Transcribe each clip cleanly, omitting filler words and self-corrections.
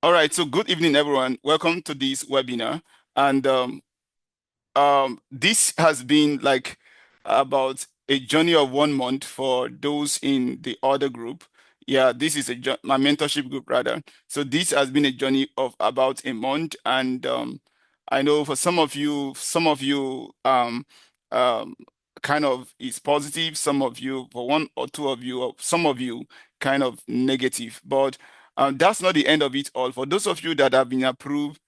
All right, so good evening, everyone. Welcome to this webinar. And this has been like about a journey of 1 month for those in the other group. Yeah, this is my mentorship group rather. So this has been a journey of about a month, and I know for some of you um, kind of is positive, some of you, for one or two of you, or some of you kind of negative. But that's not the end of it all. For those of you that have been approved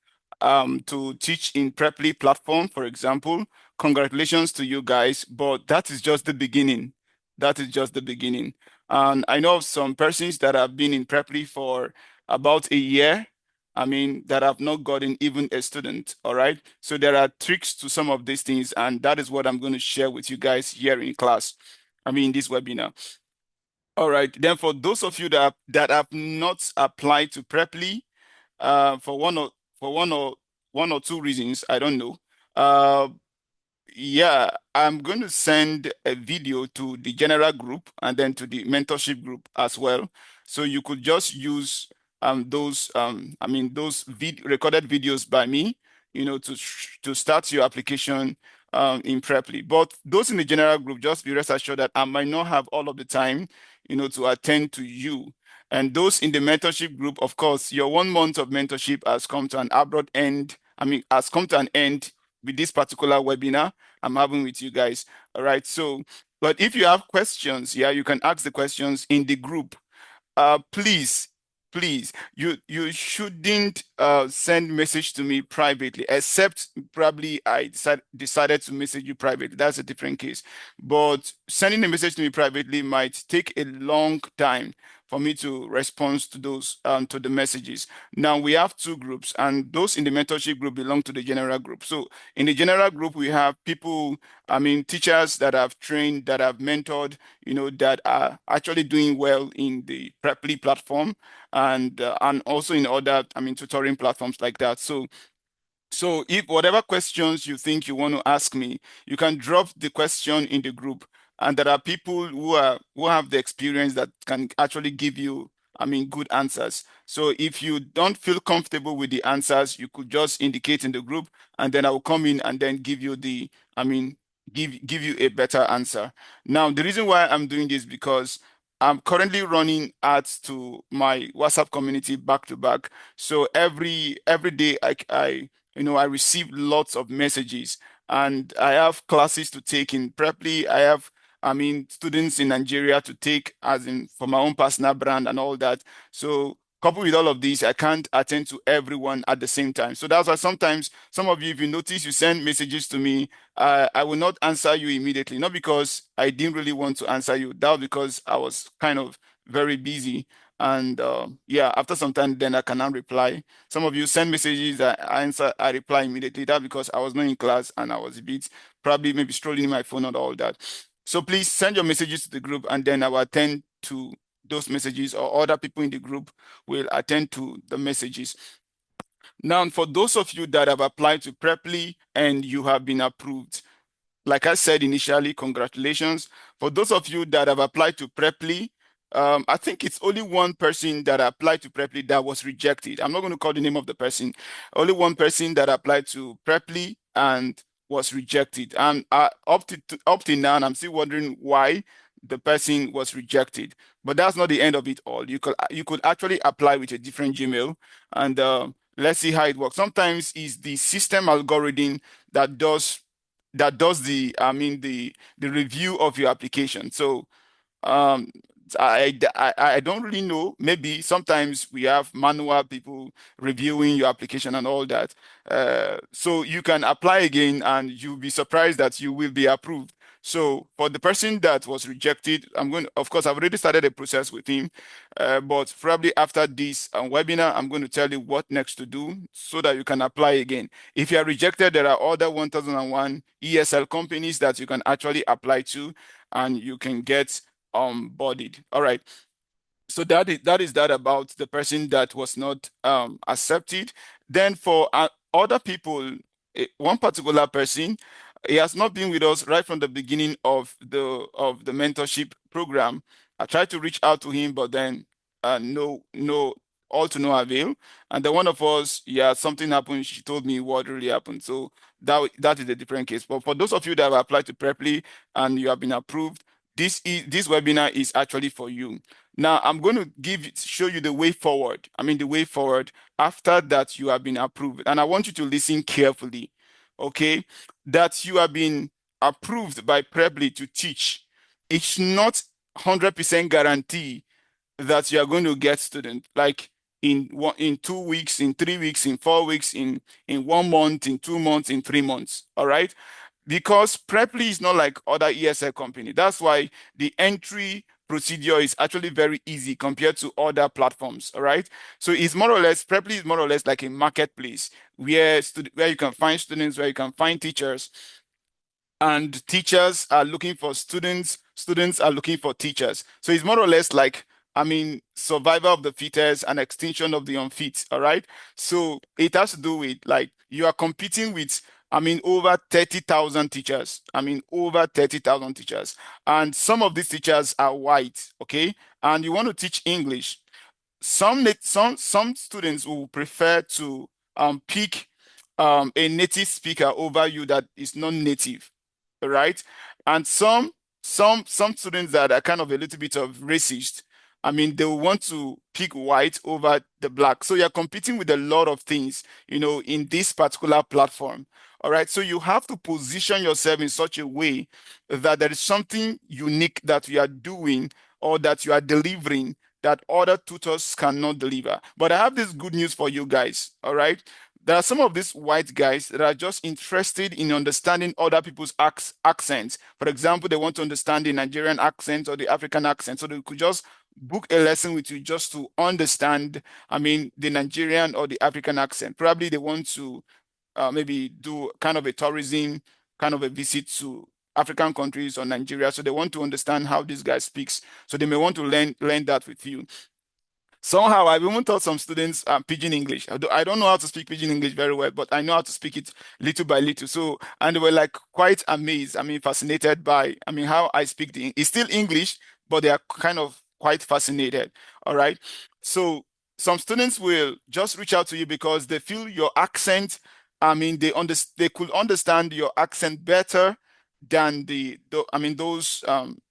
to teach in Preply platform, for example. Congratulations to you guys, but that is just the beginning. That is just the beginning. And I know of some persons that have been in Preply for about a year. I mean, that have not gotten even a student. All right. So there are tricks to some of these things, and that is what I'm going to share with you guys here in class. I mean, this webinar. All right. Then for those of you that have not applied to Preply, for one or two reasons, I don't know. Uh, yeah, I'm going to send a video to the general group and then to the mentorship group as well. So you could just use those I mean those recorded videos by me, to start your application in Preply. But those in the general group, just be rest assured that I might not have all of the time, to attend to you. And those in the mentorship group, of course, your 1 month of mentorship has come to an abrupt end. I mean, has come to an end with this particular webinar I'm having with you guys. All right. So, but if you have questions, yeah, you can ask the questions in the group. Please, you shouldn't send message to me privately, except probably I decided to message you privately. That's a different case. But sending a message to me privately might take a long time for me to respond to those to the messages. Now we have two groups, and those in the mentorship group belong to the general group. So in the general group, we have people, I mean, teachers that have trained, that have mentored, that are actually doing well in the Preply platform and also in other, I mean, tutoring platforms like that. So if whatever questions you think you want to ask me, you can drop the question in the group. And there are people who have the experience that can actually give you, I mean, good answers. So if you don't feel comfortable with the answers, you could just indicate in the group, and then I will come in and then give you I mean, give you a better answer. Now, the reason why I'm doing this because I'm currently running ads to my WhatsApp community back to back. So every day I receive lots of messages, and I have classes to take in Preply. I mean, students in Nigeria to take as in for my own personal brand and all that. So coupled with all of these, I can't attend to everyone at the same time. So that's why sometimes some of you, if you notice, you send messages to me, I will not answer you immediately. Not because I didn't really want to answer you. That was because I was kind of very busy. And yeah, after some time, then I cannot reply. Some of you send messages, I reply immediately. That because I was not in class and I was a bit probably maybe strolling in my phone and all that. So please send your messages to the group, and then I will attend to those messages, or other people in the group will attend to the messages. Now, for those of you that have applied to Preply and you have been approved, like I said initially, congratulations. For those of you that have applied to Preply, I think it's only one person that applied to Preply that was rejected. I'm not going to call the name of the person. Only one person that applied to Preply and was rejected. And up to now, and I'm still wondering why the person was rejected. But that's not the end of it all. You could actually apply with a different Gmail, and let's see how it works. Sometimes it's the system algorithm that does the I mean the review of your application. So um I don't really know. Maybe sometimes we have manual people reviewing your application and all that. So you can apply again and you'll be surprised that you will be approved. So for the person that was rejected, of course, I've already started a process with him, but probably after this webinar, I'm going to tell you what next to do so that you can apply again. If you are rejected, there are other 1001 ESL companies that you can actually apply to, and you can get bodied. All right. So that is that about the person that was not accepted. Then for other people, one particular person, he has not been with us right from the beginning of the mentorship program. I tried to reach out to him, but then no all to no avail. And then one of us, yeah, something happened. She told me what really happened. So that is a different case. But for those of you that have applied to Preply and you have been approved, this webinar is actually for you. Now I'm going to show you the way forward. I mean the way forward after that you have been approved. And I want you to listen carefully. Okay? That you have been approved by Preply to teach. It's not 100% guarantee that you are going to get student like in 2 weeks, in 3 weeks, in 4 weeks, in 1 month, in 2 months, in 3 months. All right, because Preply is not like other ESL company. That's why the entry procedure is actually very easy compared to other platforms. All right, so it's more or less Preply is more or less like a marketplace where you can find students, where you can find teachers, and teachers are looking for students, students are looking for teachers. So it's more or less like, I mean, survival of the fittest and extinction of the unfit. All right. So it has to do with like you are competing with, I mean, over 30,000 teachers. I mean, over 30,000 teachers. And some of these teachers are white. Okay. And you want to teach English. Some students will prefer to pick a native speaker over you that is non-native, right? And some students that are kind of a little bit of racist, I mean, they will want to pick white over the black. So you're competing with a lot of things, in this particular platform. All right. So you have to position yourself in such a way that there is something unique that you are doing or that you are delivering that other tutors cannot deliver. But I have this good news for you guys. All right. There are some of these white guys that are just interested in understanding other people's accents. For example, they want to understand the Nigerian accent or the African accent. So they could just book a lesson with you just to understand, I mean, the Nigerian or the African accent. Probably they want to maybe do kind of a tourism, kind of a visit to African countries or Nigeria. So they want to understand how this guy speaks. So they may want to learn that with you. Somehow, I've even taught some students Pidgin English. I don't know how to speak Pidgin English very well, but I know how to speak it little by little. So, and they were like quite amazed. I mean, fascinated by, I mean, how I speak it's still English, but they are kind of quite fascinated. All right. So, some students will just reach out to you because they feel your accent. I mean, they could understand your accent better than I mean, those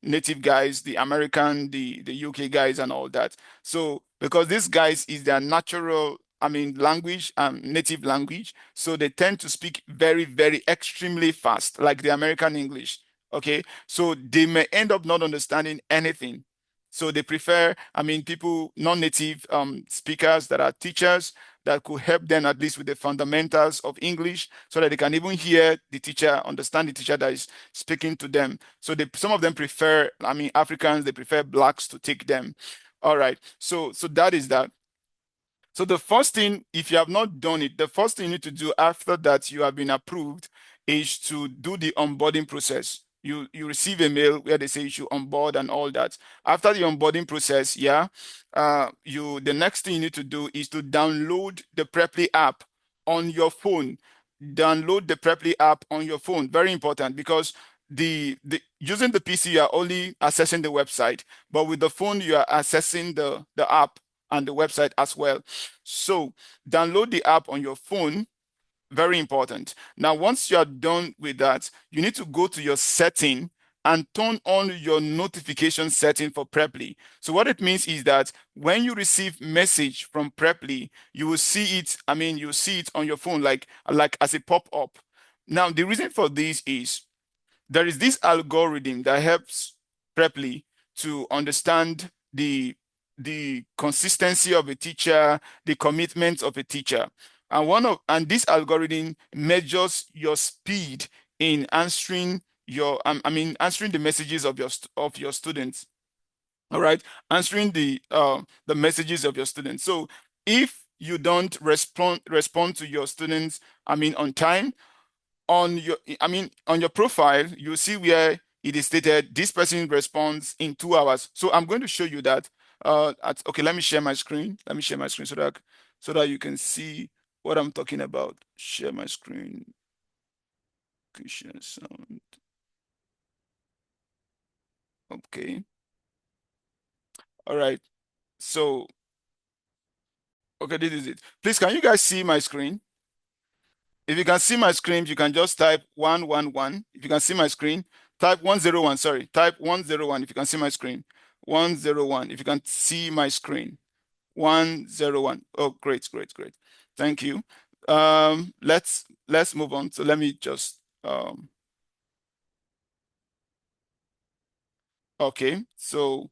native guys, the American, the UK guys, and all that. So because these guys is their natural, I mean, language, native language, so they tend to speak very, very extremely fast, like the American English. Okay, so they may end up not understanding anything. So they prefer, I mean, people, non-native speakers that are teachers that could help them at least with the fundamentals of English so that they can even hear the teacher, understand the teacher that is speaking to them. So some of them prefer, I mean, Africans, they prefer blacks to take them. All right. So that is that. So the first thing, if you have not done it, the first thing you need to do after that you have been approved is to do the onboarding process. You receive a mail where they say you should onboard and all that. After the onboarding process, yeah, the next thing you need to do is to download the Preply app on your phone. Download the Preply app on your phone. Very important because the using the PC you are only accessing the website, but with the phone you are accessing the app and the website as well. So download the app on your phone. Very important. Now, once you are done with that, you need to go to your setting and turn on your notification setting for Preply. So what it means is that when you receive message from Preply, you will see it, I mean, you see it on your phone like as a pop-up. Now, the reason for this is there is this algorithm that helps Preply to understand the consistency of a teacher, the commitment of a teacher. And this algorithm measures your speed in answering I mean answering the messages of your students. All right, answering the messages of your students. So if you don't respond to your students, I mean on time, on your profile, you see where it is stated this person responds in 2 hours. So I'm going to show you that. Okay, let me share my screen. Let me share my screen so that you can see what I'm talking about. Share my screen. Okay, share sound. Okay. All right. So Okay, this is it. Please, can you guys see my screen? If you can see my screen, you can just type 111. If you can see my screen, type 101. Sorry, type 101 if you can see my screen. 101 if you can see my screen. 101. Oh, great, great, great. Thank you. Let's move on. So let me just okay. So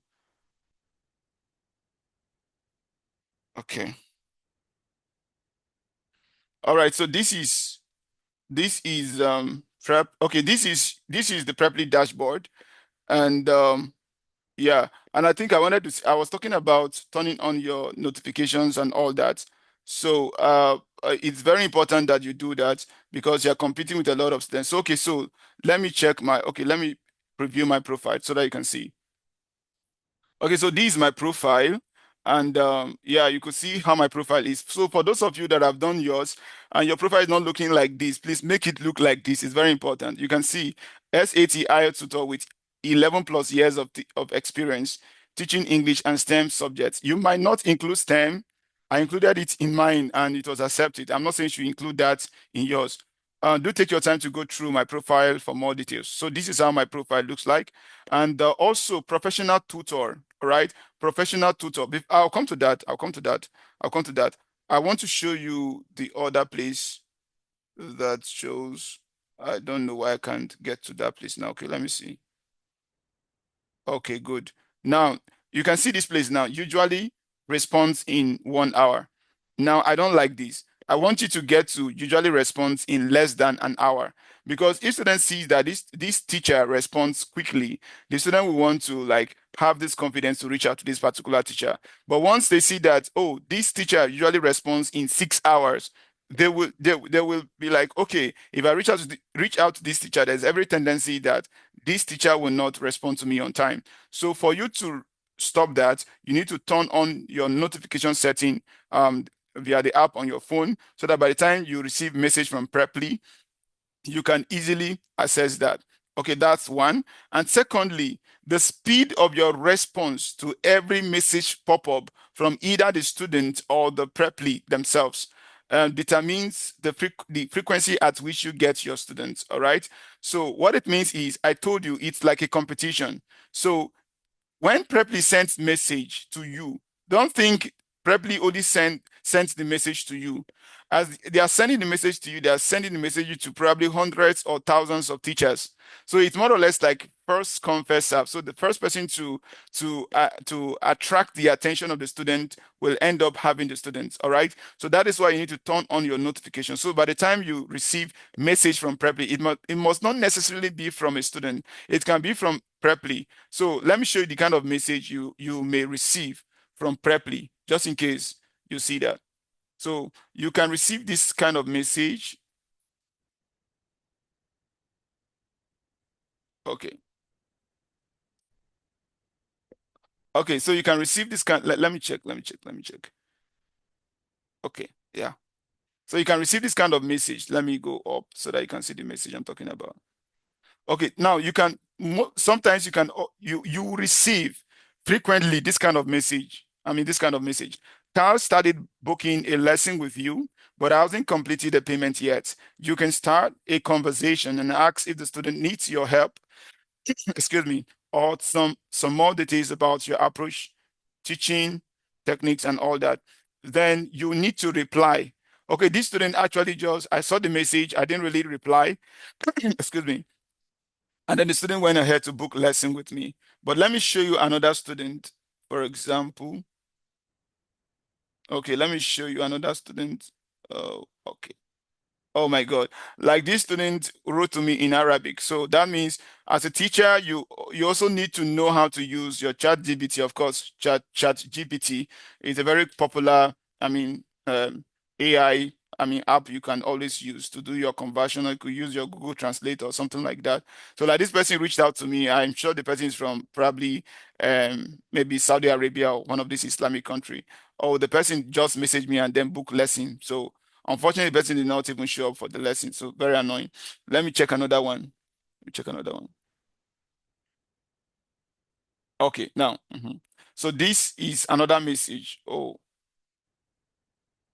okay. All right. So this is prep. Okay, this is the Preply dashboard. And yeah, and I think I was talking about turning on your notifications and all that. So it's very important that you do that because you're competing with a lot of students. So, okay, so let me preview my profile so that you can see. Okay, so this is my profile, and yeah, you could see how my profile is. So for those of you that have done yours and your profile is not looking like this, please make it look like this. It's very important. You can see SAT IELTS tutor with 11 plus years of experience teaching English and STEM subjects. You might not include STEM. I included it in mine and it was accepted. I'm not saying you should include that in yours. Do take your time to go through my profile for more details. So this is how my profile looks like. And also professional tutor, all right? Professional tutor. I'll come to that. I'll come to that. I'll come to that. I want to show you the other place that shows. I don't know why I can't get to that place now. Okay, let me see. Okay, good. Now you can see this place now. Usually responds in 1 hour. Now I don't like this. I want you to get to usually responds in less than an hour because if student sees that this teacher responds quickly, the student will want to like have this confidence to reach out to this particular teacher. But once they see that, oh, this teacher usually responds in 6 hours, they will be like, okay, if I reach out to this teacher, there's every tendency that this teacher will not respond to me on time. So for you to stop that, you need to turn on your notification setting via the app on your phone so that by the time you receive message from Preply, you can easily access that. Okay, that's one. And secondly, the speed of your response to every message pop-up from either the student or the Preply themselves determines the frequency at which you get your students. All right. So what it means is, I told you it's like a competition. So when Preply sends message to you, don't think Preply only sends the message to you. As they are sending the message to you, they are sending the message to probably hundreds or thousands of teachers. So it's more or less like first come first serve. So the first person to attract the attention of the student will end up having the students. All right. So that is why you need to turn on your notification. So by the time you receive message from Preply, it must not necessarily be from a student. It can be from Preply. So let me show you the kind of message you may receive from Preply, just in case you see that. So you can receive this kind of message. Okay. Okay, so you can receive this kind. Let me check. Let me check. Let me check. Okay. Yeah. So you can receive this kind of message. Let me go up so that you can see the message I'm talking about. Okay, now you can sometimes you can you receive frequently this kind of message. I mean, this kind of message. Carl started booking a lesson with you, but hasn't completed the payment yet. You can start a conversation and ask if the student needs your help, excuse me, or some more details about your approach, teaching techniques, and all that. Then you need to reply. Okay, this student actually just I saw the message, I didn't really reply. Excuse me. And then the student went ahead to book lesson with me. But let me show you another student, for example. Okay, let me show you another student. Oh, okay. Oh my God. Like this student wrote to me in Arabic. So that means as a teacher, you also need to know how to use your chat GPT. Of course, chat GPT is a very popular, I mean, AI, app you can always use to do your conversion, or you could use your Google Translate or something like that. So like this person reached out to me. I'm sure the person is from probably maybe Saudi Arabia or one of these Islamic country. Or the person just messaged me and then book lesson. So unfortunately, the person did not even show up for the lesson. So very annoying. Let me check another one. Let me check another one. Okay, now. So this is another message. Oh,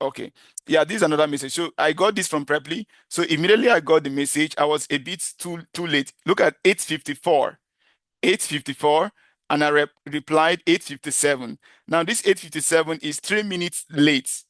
Okay. Yeah, this is another message. So I got this from Preply. So immediately I got the message. I was a bit too late. Look at 8:54. 8:54, and I replied 8:57. Now this 8:57 is 3 minutes late.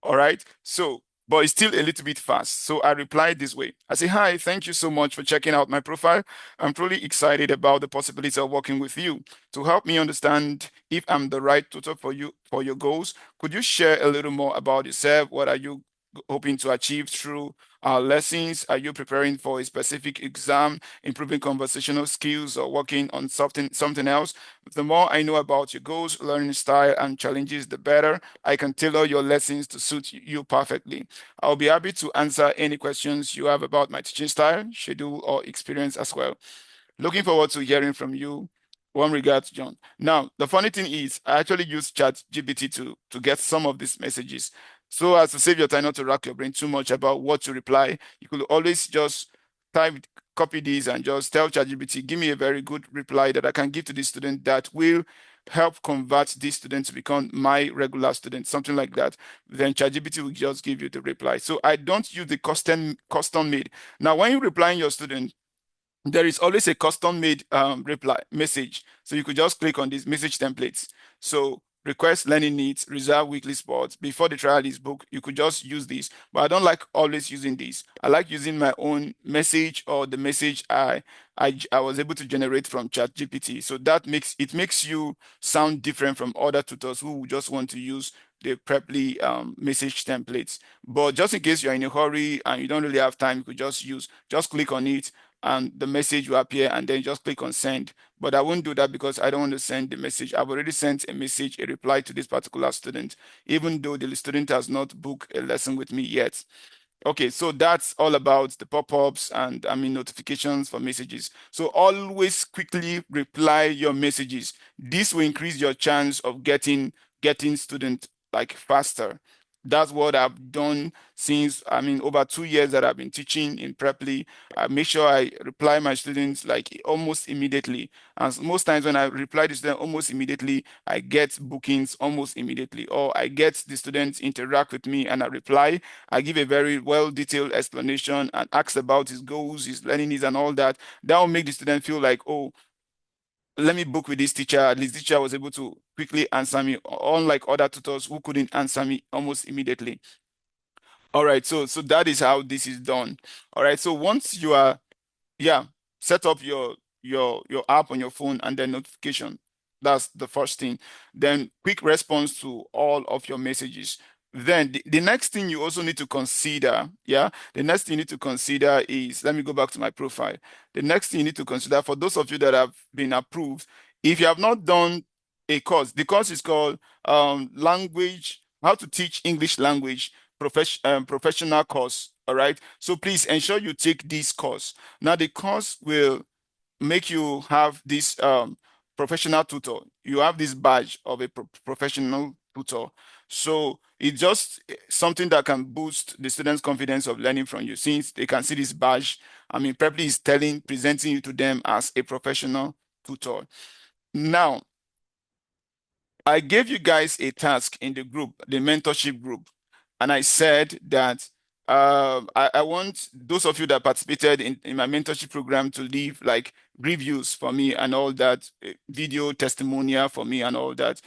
All right. So, but it's still a little bit fast. So I replied this way. I say, hi, thank you so much for checking out my profile. I'm truly excited about the possibility of working with you. To help me understand if I'm the right tutor for you for your goals, could you share a little more about yourself? What are you hoping to achieve through our lessons? Are you preparing for a specific exam, improving conversational skills, or working on something else? The more I know about your goals, learning style, and challenges, the better I can tailor your lessons to suit you perfectly. I'll be happy to answer any questions you have about my teaching style, schedule, or experience as well. Looking forward to hearing from you. One regards, John. Now, the funny thing is, I actually use ChatGPT to get some of these messages. So as to save your time, not to rack your brain too much about what to reply, you could always just type, copy these, and just tell ChatGPT, give me a very good reply that I can give to this student that will help convert this student to become my regular student, something like that. Then ChatGPT will just give you the reply. So I don't use the custom made. Now, when you reply in your student, there is always a custom made reply message. So you could just click on these message templates. So request learning needs, reserve weekly spots. Before the trial is booked, you could just use this. But I don't like always using this. I like using my own message or the message I was able to generate from ChatGPT. So that makes you sound different from other tutors who just want to use the Preply message templates. But just in case you're in a hurry and you don't really have time, you could just click on it and the message will appear and then just click on send. But I won't do that because I don't want to send the message. I've already sent a message, a reply to this particular student, even though the student has not booked a lesson with me yet. Okay, so that's all about the pop-ups and notifications for messages. So always quickly reply your messages. This will increase your chance of getting student like faster. That's what I've done since over 2 years that I've been teaching in Preply. I make sure I reply my students like almost immediately. And most times when I reply to student almost immediately, I get bookings almost immediately, or I get the students interact with me and I reply. I give a very well detailed explanation and ask about his goals, his learning needs, and all that. That will make the student feel like, oh, let me book with this teacher. At least teacher was able to quickly answer me, unlike other tutors who couldn't answer me almost immediately. All right, so that is how this is done. All right, so once you are yeah, set up your app on your phone and then notification. That's the first thing. Then quick response to all of your messages. Then the next thing you also need to consider, the next thing you need to consider is, let me go back to my profile. The next thing you need to consider for those of you that have been approved, if you have not done a course, the course is called language, how to teach English language professional course. All right. So please ensure you take this course. Now, the course will make you have this professional tutor. You have this badge of a professional tutor. So it's just something that can boost the students' confidence of learning from you, since they can see this badge. Preply is presenting you to them as a professional tutor. Now, I gave you guys a task in the group, the mentorship group, and I said that I want those of you that participated in my mentorship program to leave like reviews for me and all that, video testimonial for me and all that.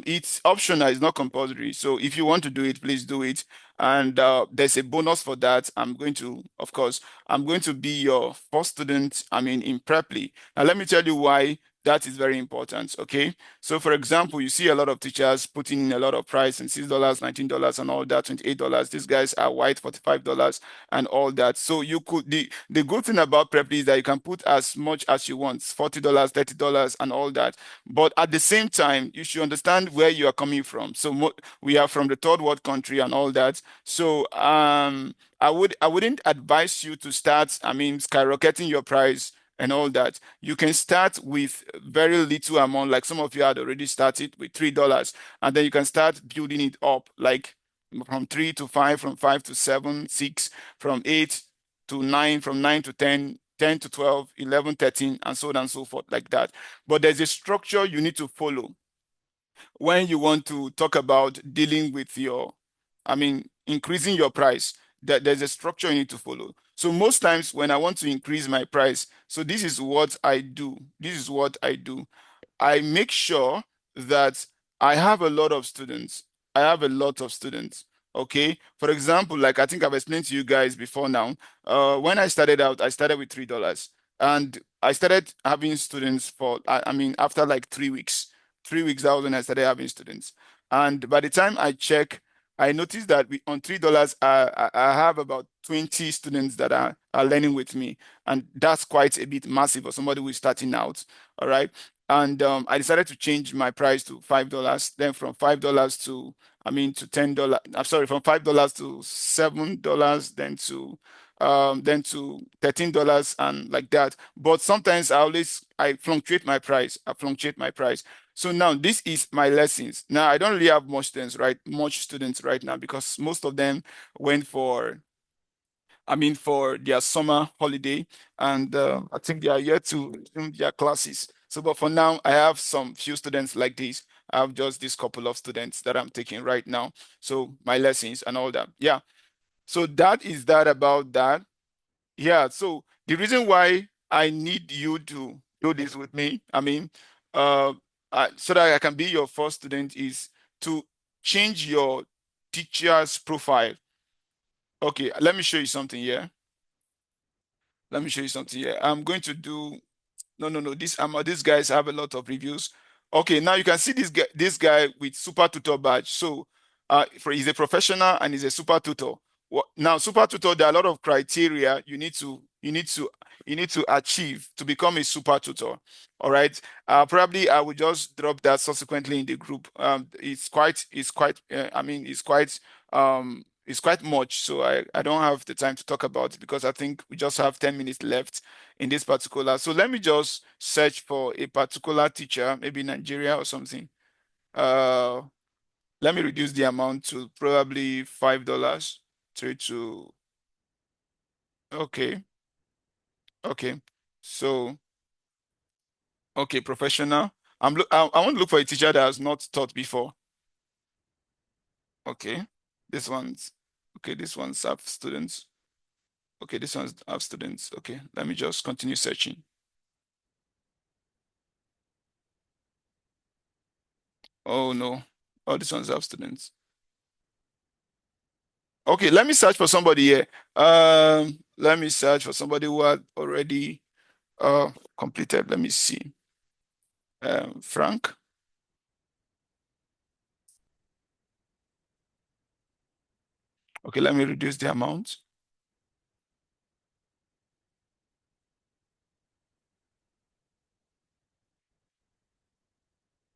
It's optional, it's not compulsory. So if you want to do it, please do it. And there's a bonus for that. Of course, I'm going to be your first student, in Preply. Now, let me tell you why that is very important, okay? So for example, you see a lot of teachers putting in a lot of price and $6, $19 and all that, $28. These guys are white, $45 and all that. So the good thing about Preply is that you can put as much as you want, $40, $30 and all that. But at the same time, you should understand where you are coming from. So we are from the third world country and all that. So I wouldn't advise you to start, skyrocketing your price and all that. You can start with very little amount, like some of you had already started with $3, and then you can start building it up, like from 3 to 5, from 5 to 7, 6, from 8 to 9, from 9 to 10, 10 to 12, 11, 13, and so on and so forth, like that. But there's a structure you need to follow when you want to talk about dealing with your increasing your price, there's a structure you need to follow. So most times when I want to increase my price, so this is what I do. This is what I do. I make sure that I have a lot of students. I have a lot of students. Okay. For example, like I think I've explained to you guys before now, when I started out, I started with $3. And I started having students for, after like 3 weeks. 3 weeks, that was when I started having students. And by the time I check, I noticed that on $3, I have about 20 students that are learning with me. And that's quite a bit massive for somebody who is starting out. All right. And I decided to change my price to $5. Then from $5 to $10. I'm sorry, from $5 to $7, then to $13 and like that. But sometimes I fluctuate my price. I fluctuate my price. So now this is my lessons. Now I don't really have much students right now because most of them went for their summer holiday, and I think they are yet to resume their classes. So, but for now, I have some few students like this. I have just this couple of students that I'm taking right now. So my lessons and all that. Yeah. So that is that about that. Yeah. So the reason why I need you to do this with me, uh, so that I can be your first student, is to change your teacher's profile. Okay, let me show you something here. Let me show you something here. I'm going to do no, no, no. These guys have a lot of reviews. Okay, now you can see this guy with super tutor badge. So he's a professional and he's a super tutor. Now super tutor, there are a lot of criteria you need to achieve to become a super tutor. All right. Probably I will just drop that subsequently in the group. It's quite much, so I don't have the time to talk about it because I think we just have 10 minutes left in this particular. So let me just search for a particular teacher, maybe Nigeria or something. Uh, Let me reduce the amount to probably $5. To okay, okay. So okay, professional. I want to look for a teacher that has not taught before. Okay, this one's okay. This one's have students. Okay, this one's have students. Okay, let me just continue searching. Oh no, all these ones have students. Okay, let me search for somebody here. Let me search for somebody who had already completed. Let me see. Frank. Okay, let me reduce the amount.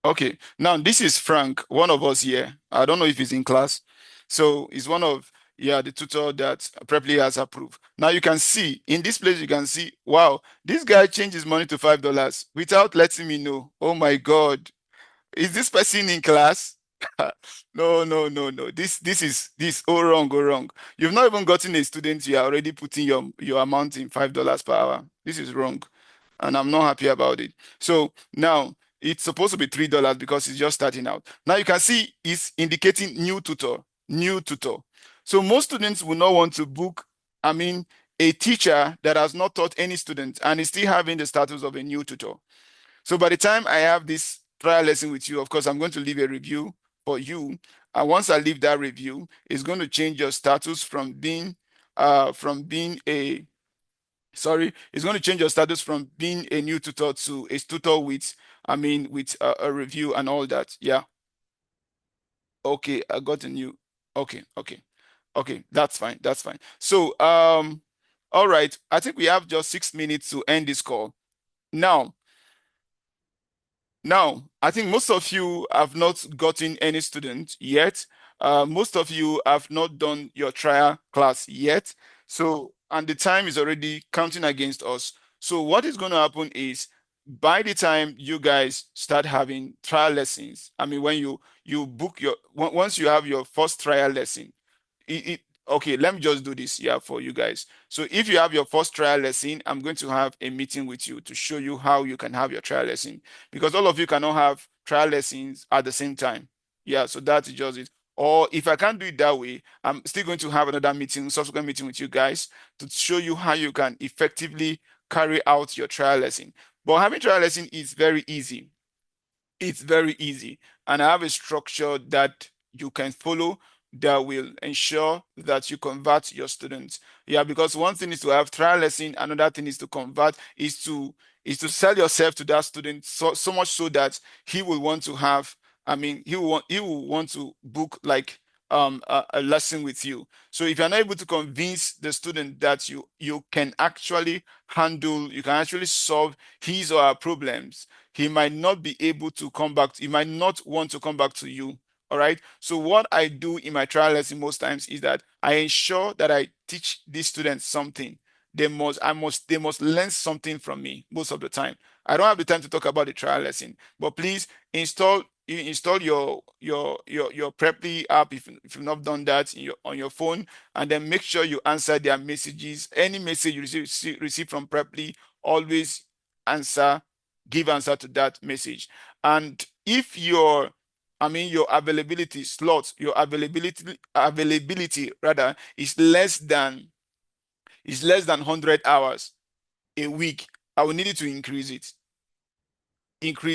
Okay, now this is Frank, one of us here. I don't know if he's in class. So he's one of, yeah, the tutor that Preply has approved. Now you can see in this place, you can see, wow, this guy changed his money to $5 without letting me know. Oh my God. Is this person in class? No, no, no, no. This all wrong, all wrong. You've not even gotten a student, you are already putting your amount in $5 per hour. This is wrong. And I'm not happy about it. So now it's supposed to be $3 because it's just starting out. Now you can see it's indicating new tutor, new tutor. So most students will not want to book, a teacher that has not taught any student and is still having the status of a new tutor. So by the time I have this trial lesson with you, of course, I'm going to leave a review for you. And once I leave that review, it's going to change your status it's going to change your status from being a new tutor to a tutor with a review and all that. Yeah. Okay, I got a new. Okay, okay, okay. That's fine. That's fine. So, all right. I think we have just 6 minutes to end this call. Now, Now, I think most of you have not gotten any student yet. Most of you have not done your trial class yet. So, and the time is already counting against us. So what is going to happen is by the time you guys start having trial lessons, when you book once you have your first trial lesson, okay, let me just do this here for you guys. So if you have your first trial lesson, I'm going to have a meeting with you to show you how you can have your trial lesson because all of you cannot have trial lessons at the same time. Yeah, so that's just it. Or if I can't do it that way, I'm still going to have another meeting, subsequent meeting with you guys to show you how you can effectively carry out your trial lesson. But having trial lesson is very easy. It's very easy. And I have a structure that you can follow that will ensure that you convert your students. Yeah, because one thing is to have trial lesson, another thing is to convert, is to sell yourself to that student so much so that he will want to have, I mean, he will want to book like a lesson with you. So if you're not able to convince the student that you can actually handle, you can actually solve his or her problems, he might not be able to come back. He might not want to come back to you. All right. So what I do in my trial lesson most times is that I ensure that I teach these students something. They must learn something from me most of the time. I don't have the time to talk about the trial lesson, but please install your Preply app if you've not done that on your phone, and then make sure you answer their messages. Any message you receive from Preply, always answer give answer to that message. And if your availability slots, your availability rather is less than 100 hours a week, I will need you to increase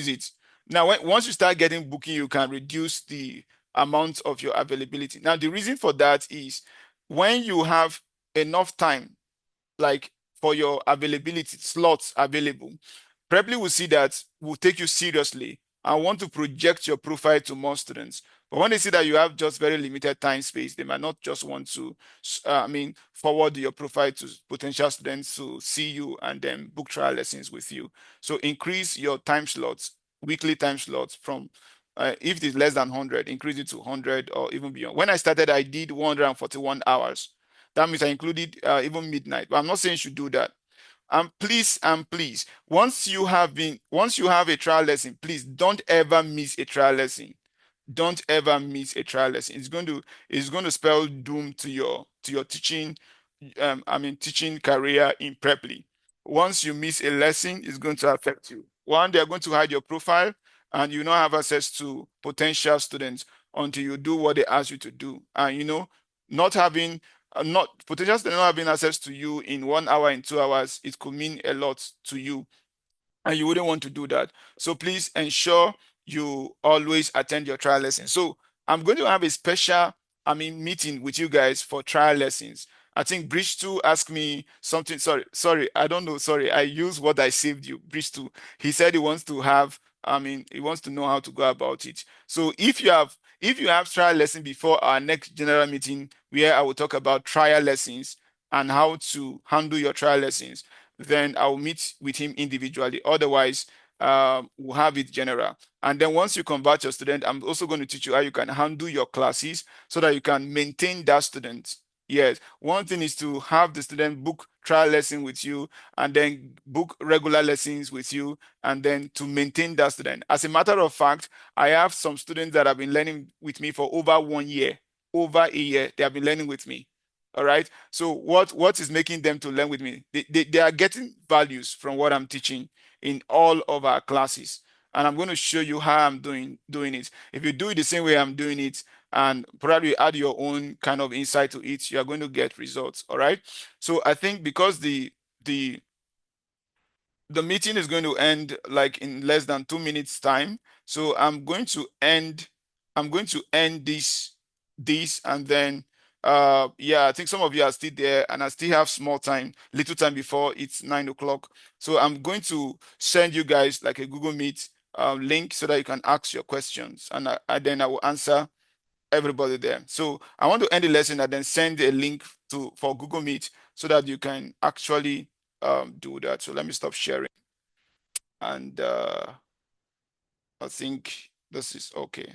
it. Now, once you start getting booking, you can reduce the amount of your availability. Now, the reason for that is when you have enough time, like for your availability slots available, Preply will see that, will take you seriously and want to project your profile to more students. But when they see that you have just very limited time space, they might not just want to, forward your profile to potential students to see you and then book trial lessons with you. So increase your time slots, weekly time slots from, if it is less than 100, increase it to 100 or even beyond. When I started, I did 141 hours. That means I included even midnight. But I'm not saying you should do that. And please, once you have a trial lesson, please don't ever miss a trial lesson. Don't ever miss a trial lesson. It's going to spell doom to your teaching career in Preply. Once you miss a lesson, it's going to affect you. One, they're going to hide your profile, and you not have access to potential students until you do what they ask you to do. And not having not potential students not having access to you in 1 hour, in 2 hours, it could mean a lot to you, and you wouldn't want to do that. So please ensure you always attend your trial lessons. So I'm going to have a special, meeting with you guys for trial lessons. I think Bridge 2 asked me something. Sorry, I don't know. Sorry, I use what I saved you. Bridge 2. He said he wants to know how to go about it. So if you have trial lesson before our next general meeting, where I will talk about trial lessons and how to handle your trial lessons, then I'll meet with him individually. Otherwise, we'll have it general. And then once you convert your student, I'm also going to teach you how you can handle your classes so that you can maintain that student. Yes, one thing is to have the student book trial lesson with you and then book regular lessons with you and then to maintain that student. As a matter of fact, I have some students that have been learning with me for over 1 year. Over a year, they have been learning with me. All right. So what is making them to learn with me? They are getting values from what I'm teaching in all of our classes. And I'm going to show you how I'm doing it. If you do it the same way I'm doing it and probably add your own kind of insight to it, you are going to get results. All right. So I think because the the meeting is going to end like in less than 2 minutes time. So I'm going to end this and then yeah, I think some of you are still there and I still have small time, little time before it's 9 o'clock. So I'm going to send you guys like a Google Meet link so that you can ask your questions and then I will answer everybody there. So I want to end the lesson and then send a link for Google Meet so that you can actually do that. So let me stop sharing and I think this is okay.